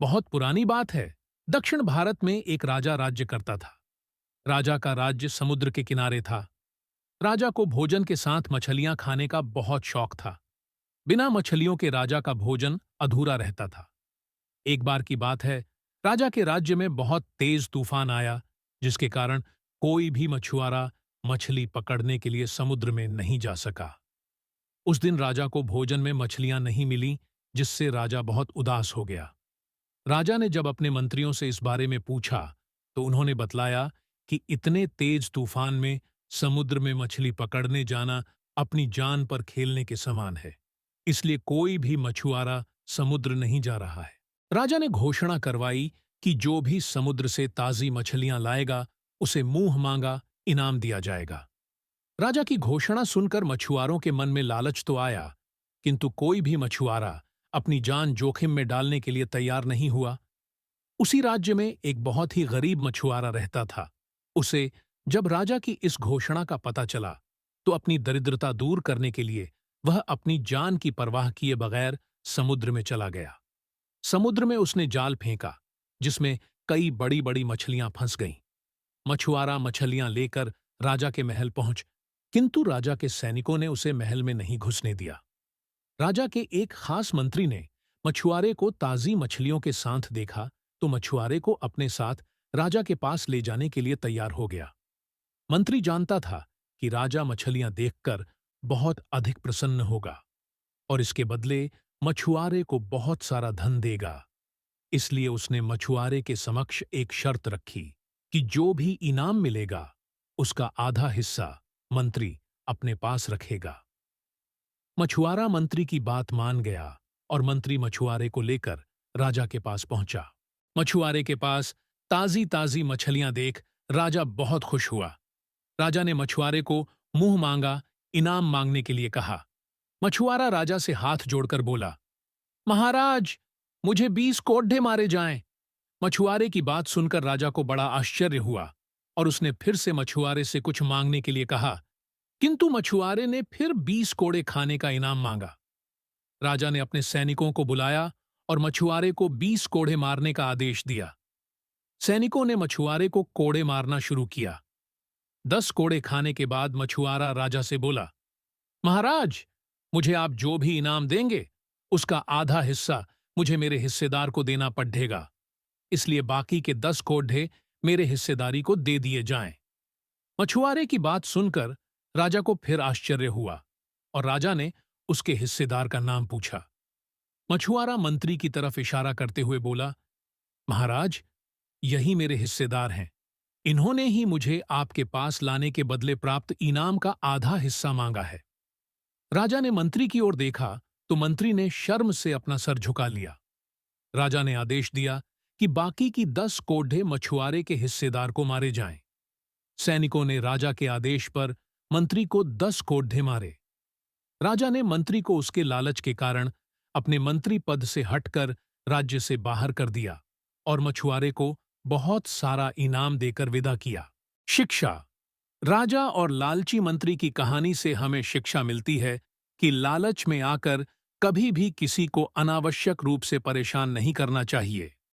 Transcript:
बहुत पुरानी बात है। दक्षिण भारत में एक राजा राज्य करता था। राजा का राज्य समुद्र के किनारे था। राजा को भोजन के साथ मछलियां खाने का बहुत शौक था। बिना मछलियों के राजा का भोजन अधूरा रहता था। एक बार की बात है, राजा के राज्य में बहुत तेज तूफान आया, जिसके कारण कोई भी मछुआरा मछली पकड़ने के लिए समुद्र में नहीं जा सका। उस दिन राजा को भोजन में मछलियां नहीं मिली, जिससे राजा बहुत उदास हो गया। राजा ने जब अपने मंत्रियों से इस बारे में पूछा, तो उन्होंने बतलाया कि इतने तेज तूफान में समुद्र में मछली पकड़ने जाना अपनी जान पर खेलने के समान है। इसलिए कोई भी मछुआरा समुद्र नहीं जा रहा है। राजा ने घोषणा करवाई कि जो भी समुद्र से ताजी मछलियां लाएगा, उसे मुंह मांगा इनाम दिया जाएगा। राजा की घोषणा सुनकर मछुआरों के मन में लालच तो आया, किंतु कोई भी मछुआरा अपनी जान जोखिम में डालने के लिए तैयार नहीं हुआ। उसी राज्य में एक बहुत ही गरीब मछुआरा रहता था। उसे जब राजा की इस घोषणा का पता चला, तो अपनी दरिद्रता दूर करने के लिए वह अपनी जान की परवाह किए बगैर समुद्र में चला गया। समुद्र में उसने जाल फेंका, जिसमें कई बड़ी बड़ी मछलियां फंस गईं। मछुआरा मछलियां लेकर राजा के महल पहुंच, किंतु राजा के सैनिकों ने उसे महल में नहीं घुसने दिया। राजा के एक खास मंत्री ने मछुआरे को ताजी मछलियों के साथ देखा, तो मछुआरे को अपने साथ राजा के पास ले जाने के लिए तैयार हो गया। मंत्री जानता था कि राजा मछलियां देखकर बहुत अधिक प्रसन्न होगा और इसके बदले मछुआरे को बहुत सारा धन देगा। इसलिए उसने मछुआरे के समक्ष एक शर्त रखी कि जो भी इनाम मिलेगा, उसका आधा हिस्सा मंत्री अपने पास रखेगा। मछुआरा मंत्री की बात मान गया और मंत्री मछुआरे को लेकर राजा के पास पहुंचा। मछुआरे के पास ताजी ताजी मछलियां देख राजा बहुत खुश हुआ। राजा ने मछुआरे को मुंह मांगा इनाम मांगने के लिए कहा। मछुआरा राजा से हाथ जोड़कर बोला, महाराज, मुझे 20 कोड्ढे मारे जाएं। मछुआरे की बात सुनकर राजा को बड़ा आश्चर्य हुआ और उसने फिर से मछुआरे से कुछ मांगने के लिए कहा, किंतु मछुआरे ने फिर 20 कोड़े खाने का इनाम मांगा। राजा ने अपने सैनिकों को बुलाया और मछुआरे को 20 कोड़े मारने का आदेश दिया। सैनिकों ने मछुआरे को कोड़े मारना शुरू किया। 10 कोड़े खाने के बाद मछुआरा राजा से बोला, महाराज, मुझे आप जो भी इनाम देंगे, उसका आधा हिस्सा मुझे मेरे हिस्सेदार को देना पड़ेगा। इसलिए बाकी के 10 कोड्ढे मेरे हिस्सेदारी को दे दिए जाएं। मछुआरे की बात सुनकर राजा को फिर आश्चर्य हुआ और राजा ने उसके हिस्सेदार का नाम पूछा। मछुआरा मंत्री की तरफ इशारा करते हुए बोला, महाराज, यही मेरे हिस्सेदार हैं। इन्होंने ही मुझे आपके पास लाने के बदले प्राप्त इनाम का आधा हिस्सा मांगा है। राजा ने मंत्री की ओर देखा तो मंत्री ने शर्म से अपना सर झुका लिया। राजा ने आदेश दिया कि बाकी की 10 कोड्ढे मछुआरे के हिस्सेदार को मारे जाएं। सैनिकों ने राजा के आदेश पर मंत्री को 10 कोड्ढे मारे। राजा ने मंत्री को उसके लालच के कारण अपने मंत्री पद से हटकर राज्य से बाहर कर दिया और मछुआरे को बहुत सारा इनाम देकर विदा किया। शिक्षा। राजा और लालची मंत्री की कहानी से हमें शिक्षा मिलती है कि लालच में आकर कभी भी किसी को अनावश्यक रूप से परेशान नहीं करना चाहिए।